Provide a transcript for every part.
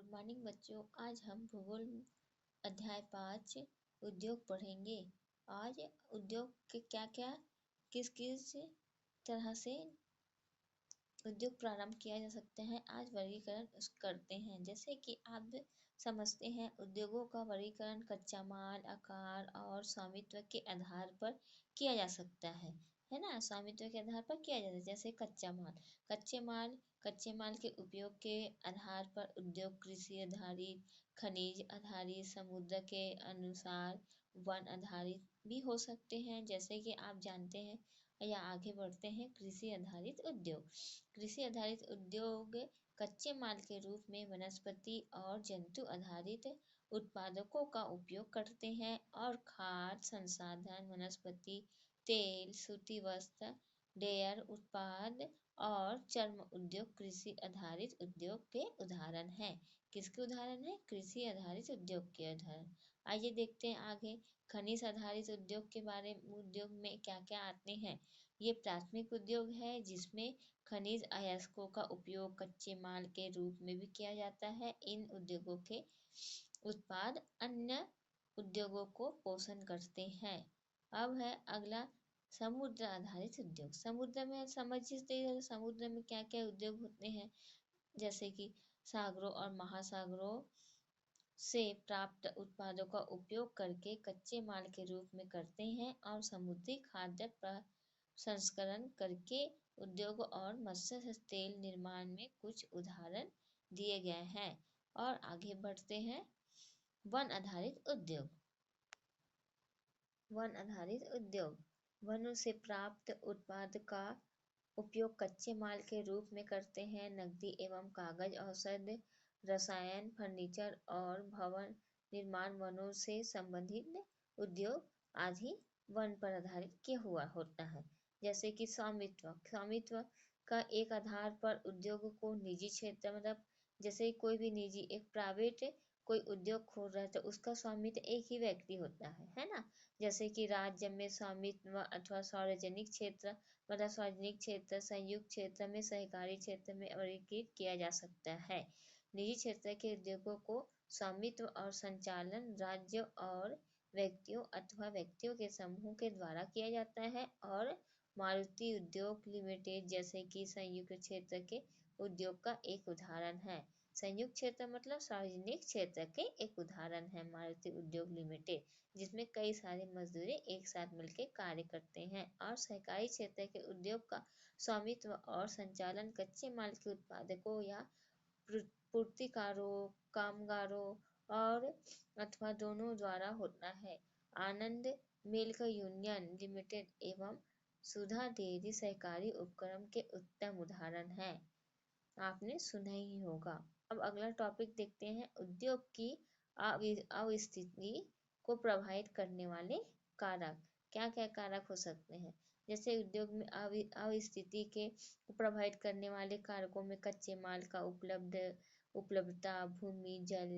Good morning बच्चों। आज हम भूगोल अध्याय 5 उद्योग पढ़ेंगे। आज उद्योग के क्या क्या किस किस तरह से उद्योग प्रारंभ किया जा सकते हैं, आज वर्गीकरण करते हैं। जैसे कि आप समझते हैं, उद्योगों का वर्गीकरण कच्चा माल, आकार और स्वामित्व के आधार पर किया जा सकता है ना। स्वामित्व के आधार पर किया जाता है। जैसे कच्चे माल के उपयोग के आधार पर उद्योग कृषि आधारित, खनिज आधारित, समुद्र के अनुसार वन आधारित भी हो सकते हैं। जैसे कि आप जानते हैं या आगे बढ़ते हैं, कृषि आधारित उद्योग। कृषि आधारित उद्योग कच्चे माल के रूप में वनस्पति और जंतु आधारित उत्पादकों का उपयोग करते हैं और खाद्य संसाधन, वनस्पति तेल, सूती वस्त्र, डेयर उत्पाद और चर्म उद्योग कृषि आधारित उद्योग के उदाहरण हैं। किसके उदाहरण है? कृषि आधारित उद्योग के उदाहरण। आइए देखते हैं आगे खनिज आधारित उद्योग के बारे में। उद्योग में क्या क्या आते हैं? ये प्राथमिक उद्योग है जिसमें खनिज अयस्कों का उपयोग कच्चे माल के रूप में भी किया जाता है। इन उद्योगों के उत्पाद अन्य उद्योगों को पोषण करते हैं। अब है अगला समुद्र आधारित उद्योग। समुद्र में समझिए, समुद्र में क्या क्या उद्योग होते हैं। जैसे कि सागरों और महासागरों से प्राप्त उत्पादों का उपयोग करके कच्चे माल के रूप में करते हैं और समुद्री खाद्य प्रसंस्करण करके उद्योग और मत्स्य तेल निर्माण में कुछ उदाहरण दिए गए हैं। और आगे बढ़ते हैं, वन आधारित उद्योग। वन आधारित उद्योग वनों से प्राप्त उत्पाद का उपयोग कच्चे माल के रूप में करते हैं। नकदी एवं कागज, औषध, रसायन, फर्नीचर और भवन निर्माण वनों से संबंधित उद्योग आदि वन पर आधारित किया हुआ होता है। जैसे कि स्वामित्व का एक आधार पर उद्योग को निजी क्षेत्र, मतलब जैसे कोई भी निजी एक प्राइवेट कोई उद्योग खोल रहा है तो उसका स्वामित्व एक ही व्यक्ति होता है ना। जैसे कि राज्य में स्वामित्व अथवा सार्वजनिक क्षेत्र, मतलब सार्वजनिक क्षेत्र, संयुक्त क्षेत्र में, सहकारी क्षेत्र में वर्गीकृत किया जा सकता है। निजी क्षेत्र के उद्योगों को स्वामित्व और संचालन राज्य और व्यक्तियों अथवा व्यक्तियों के समूह के द्वारा किया जाता है। और मारुति उद्योग लिमिटेड जैसे कि संयुक्त क्षेत्र के उद्योग का एक उदाहरण है। संयुक्त क्षेत्र मतलब सार्वजनिक क्षेत्र के एक उदाहरण है मारुति उद्योग लिमिटेड, जिसमें कई सारे मजदूर एक साथ मिलकर कार्य करते हैं। और सहकारी क्षेत्र के उद्योग का स्वामित्व और संचालन कच्चे माल के उत्पादकों या पूर्तिकारों, कामगारों और अथवा दोनों द्वारा होता है। आनंद मिल्क यूनियन लिमिटेड एवं सुधा डेयरी सहकारी उपक्रम के उत्तम उदाहरण हैं। आपने सुना ही होगा। अब अगला टॉपिक देखते हैं, उद्योग की अवस्थिति को प्रभावित करने वाले कारक। क्या क्या कारक हो सकते हैं? जैसे उद्योग में अवस्थिति के प्रभावित करने वाले कारकों में कच्चे माल का उपलब्धता, भूमि, जल,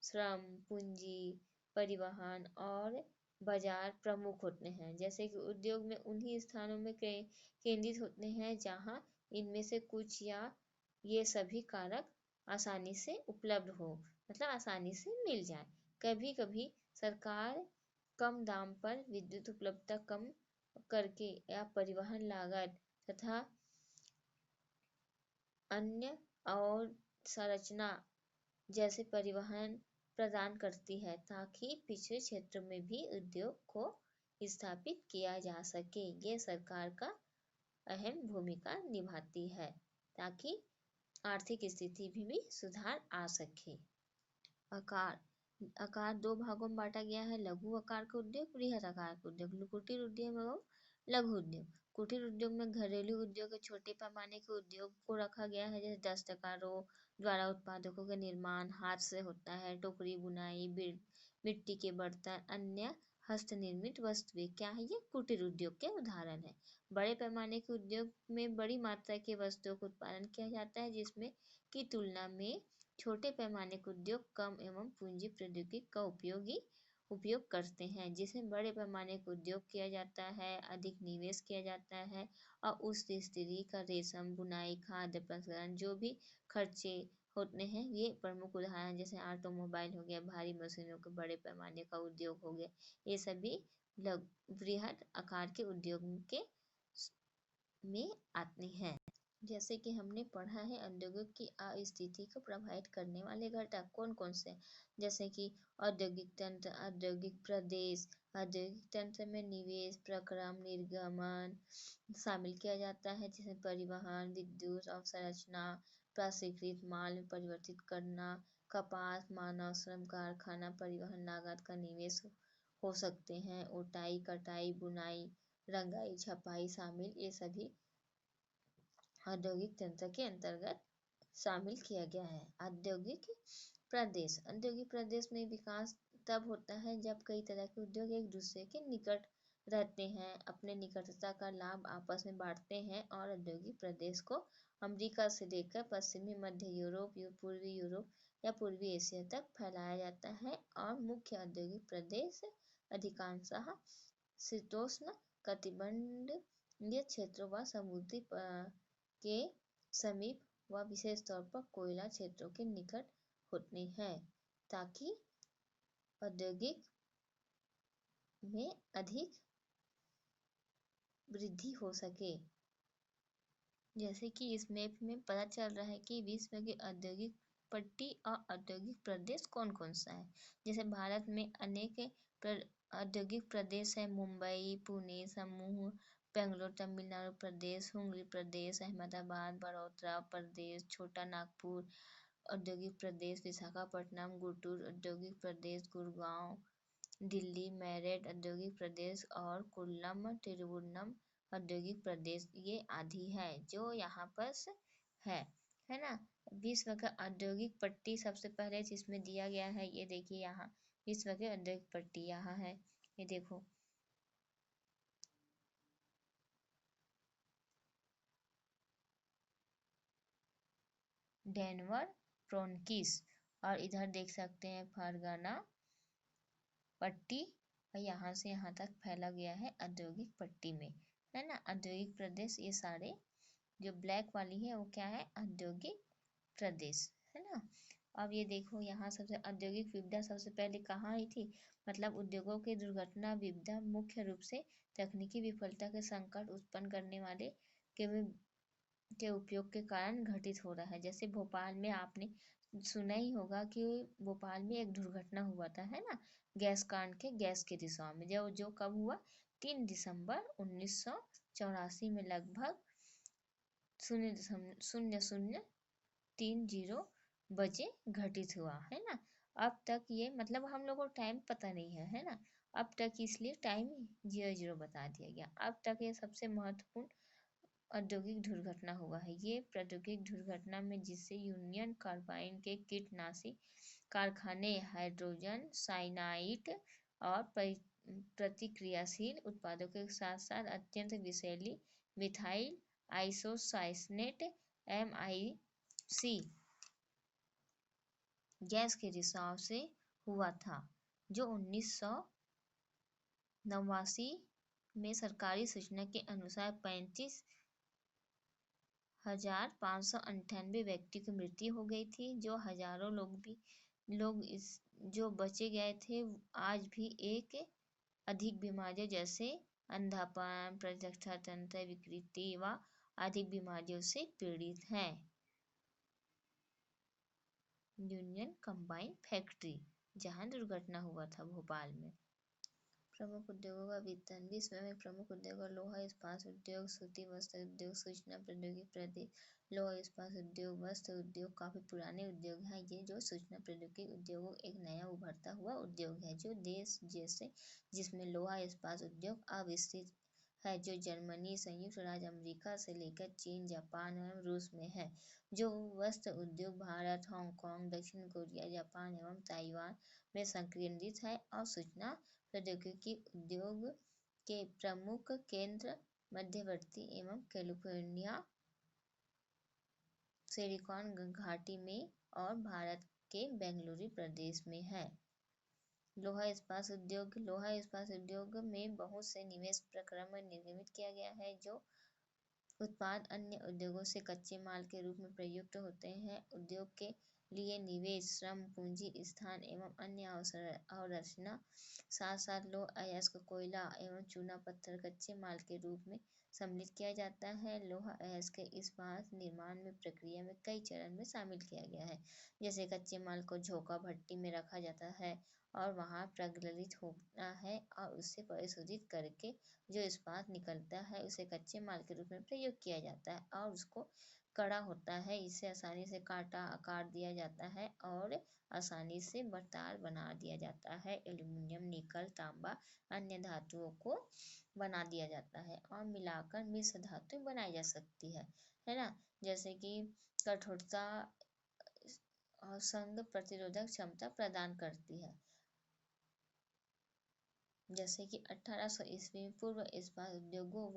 श्रम, पूंजी, परिवहन और बाजार प्रमुख होते हैं। जैसे कि उद्योग में उन्हीं स्थानों में केंद्रित होते हैं जहां इनमें से कुछ या ये सभी कारक आसानी से उपलब्ध हो, मतलब आसानी से मिल जाए। कभी कभी सरकार कम दाम पर विद्युत उपलब्धता कम करके या परिवहन लागत तथा अन्य और संरचना जैसे परिवहन प्रदान करती है ताकि पिछड़े क्षेत्र में भी उद्योग को स्थापित किया जा सके। ये सरकार का अहम भूमिका निभाती है ताकि आर्थिक स्थिति भी सुधार आ सके। आकार दो भागों में बांटा गया है, लघु आकार का उद्योग, बृहद आकार का उद्योग। कुटीर उद्योग एवं लघु उद्योग। कुटीर उद्योग में घरेलू उद्योग के छोटे पैमाने के उद्योग को रखा गया है। जैसे दस्तकारों द्वारा उत्पादकों का निर्माण हाथ से होता है। टोकरी बुनाई, मिट्टी के बर्तन, अन्य हस्त निर्मित वस्तुएं क्या है? ये कुटीर उद्योग के उदाहरण है। बड़े पैमाने के उद्योग में बड़ी मात्रा के वस्तुओं का उत्पादन किया जाता है, जिसमें की तुलना में छोटे पैमाने के उद्योग कम एवं पूंजी प्रौद्योगिकी का उपयोग करते हैं। जिसमें बड़े पैमाने का उद्योग किया जाता है, अधिक निवेश किया जाता है और उस स्त्री का रेशम बुनाई, खाद्य प्रसंस्करण जो भी खर्चे होते हैं। ये प्रमुख उदाहरण जैसे ऑटोमोबाइल हो गया, भारी मशीनों के बड़े पैमाने का उद्योग हो गया, ये सभी बृहद आकार के उद्योग के में आते हैं। जैसे कि हमने पढ़ा है उद्योगों की अस्थिति को प्रभावित करने वाले घटक कौन कौन से हैं? जैसे कि औद्योगिक तंत्र, औद्योगिक प्रदेश, औद्योगिक तंत्र में निवेश, प्रक्रम, निर्गमन शामिल किया जाता है, जैसे परिवहन, विद्युत अवसंरचना, प्रसंस्कृत माल में परिवर्तित करना, कपास, मानव श्रम, कारखाना परिवहन लागत का निवेश हो सकते हैं, उठाई, कटाई, बुनाई, रंगाई, छपाई शामिल, ये सभी औद्योगिक तंत्र के अंतर्गत शामिल किया गया है। औद्योगिक प्रदेश, औद्योगिक प्रदेश में विकास तब होता है जब कई तरह के उद्योग एक दूसरे के निकट रहते हैं, अपने निकटता का लाभ आपस में बांटते हैं और औद्योगिक प्रदेश को अमेरिका से लेकर पश्चिमी मध्य यूरोप, पूर्वी यूरोप या पूर्वी एशिया तक फैलाया जाता है। और मुख्य औद्योगिक प्रदेश अधिकांशतः शीतोष्ण कटिबंधीय क्षेत्रों व समुद्री के समीप व विशेष तौर पर कोयला क्षेत्रों के निकट होते हैं, ताकि औद्योगिक में अधिक वृद्धि हो सके। जैसे कि इस मैप में पता चल रहा है कि विश्व के औद्योगिक पट्टी और औद्योगिक प्रदेश कौन कौन सा है। जैसे भारत में अनेक औद्योगिक प्रदेश है, मुंबई, पुणे समूह, बेंगलोर तमिलनाडु प्रदेश, हुगली प्रदेश, अहमदाबाद, बड़ौदा प्रदेश, छोटा नागपुर औद्योगिक प्रदेश, विशाखापट्टनम, गुंटूर औद्योगिक प्रदेश, गुड़गांव, दिल्ली, मेरठ औद्योगिक प्रदेश और कोल्लम, तिरुवनंतपुरम औद्योगिक प्रदेश, ये आदि है जो यहाँ पर है ना। विश्व का औद्योगिक पट्टी सबसे पहले जिसमें दिया गया है, ये देखिए यहाँ विश्व के औद्योगिक पट्टी यहाँ है, ये देखो डेनवर ब्रोंकिस, और इधर देख सकते हैं फरगना पट्टी, और यहाँ से यहाँ तक फैला गया है औद्योगिक पट्टी में, है ना। औद्योगिक प्रदेश ये सारे जो ब्लैक वाली है वो क्या है, औद्योगिक प्रदेश, है ना। अब ये देखो यहाँ सबसे औद्योगिक विपदा सबसे पहले कहाँ आई थी, मतलब उद्योगों के दुर्घटना विपदा मुख्य रूप से तकनीकी विफलता के संकट उत्पन्न करने वाले के उपयोग के कारण घटित हो रहा है। जैसे भोपाल में आपने सुना ही होगा कि भोपाल में एक दुर्घटना हुआ था, है ना, गैस कांड के गैस के रिसाव में, जो जो कब हुआ, 3 दिसंबर 1984 में लगभग 00:30 बजे घटित हुआ, है ना। अब तक ये मतलब हम लोगों को टाइम पता नहीं है ना, अब तक इसलिए टाइम 00 बता दिया गया। अब तक ये सबसे महत्वपूर्ण औद्योगिक दुर्घटना हुआ है। ये प्रौद्योगिक दुर्घटना में जिससे यूनियन कार्बाइड के कीटनाशी कारखाने, हाइड्रोजन साइनाइड और प्रतिक्रियाशील उत्पादों के साथ साथ अत्यंत विषैली मिथाइल आइसोसाइनेट MIC गैस के रिसाव से हुआ था, जो 1989 में सरकारी सूचना के अनुसार 35,598 व्यक्ति की मृत्यु हो गई थी, जो हजारों लोग इस जो बचे गए थे आज भी एक अधिक बीमारियों जैसे अंधापन, प्रतिरक्षा तंत्र विकृति व अधिक बीमारियों से पीड़ित हैं। यूनियन कंबाइन फैक्ट्री जहां दुर्घटना हुआ था भोपाल में। प्रमुख उद्योगों का वितरण, विश्व में प्रमुख उद्योग लोहा इस्पात उद्योग, सूती वस्त्र उद्योग, सूचना प्रौद्योगिकी प्रदेश। लोहा इस्पात उद्योग, वस्त्र उद्योग काफी पुराने उद्योग हैं, ये जो सूचना प्रौद्योगिकी उद्योग एक नया उभरता हुआ उद्योग है, जो देश जैसे जिसमें लोहा इस्पात उद्योग अविकसित है, जो जर्मनी, संयुक्त राज्य अमेरिका से लेकर चीन, जापान एवं रूस में है। जो वस्त्र उद्योग भारत, हांगकांग, दक्षिण कोरिया, जापान एवं ताइवान में संकेंद्रित है। और सूचना प्रौद्योगिकी उद्योग के प्रमुख केंद्र मध्यवर्ती एवं कैलिफोर्निया सिलिकॉन घाटी में और भारत के बेंगलुरु प्रदेश में है। लोहा इस्पात उद्योग में बहुत से निवेश प्रक्रम निर्मित किया गया है, जो उत्पाद अन्य उद्योगों से कच्चे माल के रूप में प्रयुक्त होते हैं। उद्योग के लिए निवेश, श्रम, पूंजी, स्थान एवं अन्य अवसंरचना, साथ साथ लौह अयस्क, कोयला एवं चूना पत्थर कच्चे माल के रूप में सम्मिलित किया जाता है। लौह अयस्क के इस्पात निर्माण में प्रक्रिया में कई चरण में शामिल किया गया है। जैसे कच्चे माल को झोंका भट्टी में रखा जाता है और वहां प्रज्वलित होता है और उससे परिशोधित करके जो इस्पात निकलता है उसे कच्चे माल के रूप में प्रयोग किया जाता है और उसको कड़ा होता है। इसे आसानी से काटा, आकार दिया जाता है और आसानी से बरतार बना दिया जाता है। एल्यूमीनियम, निकल, तांबा, अन्य धातुओं को बना दिया जाता है और मिलाकर मिश्र धातु बनाई जा सकती है ना। जैसे कि कठोरता और संग प्रतिरोधक क्षमता प्रदान करती है। जैसे कि 1800 ईस्वी में पूर्व इस्पात उद्योगों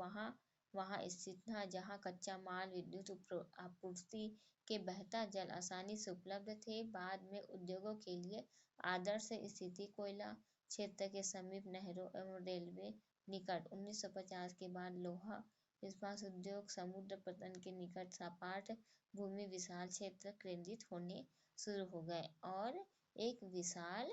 वहां स्थित था जहां कच्चा माल, विद्युत आपूर्ति के बेहतर जल आसानी से उपलब्ध थे। बाद में उद्योगों के लिए आदर्श स्थिति कोयला क्षेत्र के समीप, नहरों एवं रेलवे निकट। 1950 के बाद लोहा इस्पात उद्योग समुद्र पतन के निकट सपाट भूमि, विशाल क्षेत्र केंद्रित होने शुरू हो गए और एक विशाल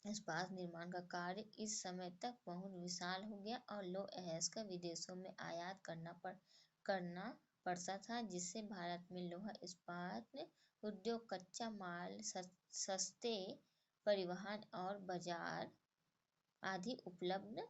इस्पात निर्माण का कार्य इस समय तक बहुत विशाल हो गया और लौह अयस्क का विदेशों में आयात करना पड़ता था, जिससे भारत में लौह इस्पात उद्योग कच्चा माल, सस्ते परिवहन और बाजार आदि उपलब्ध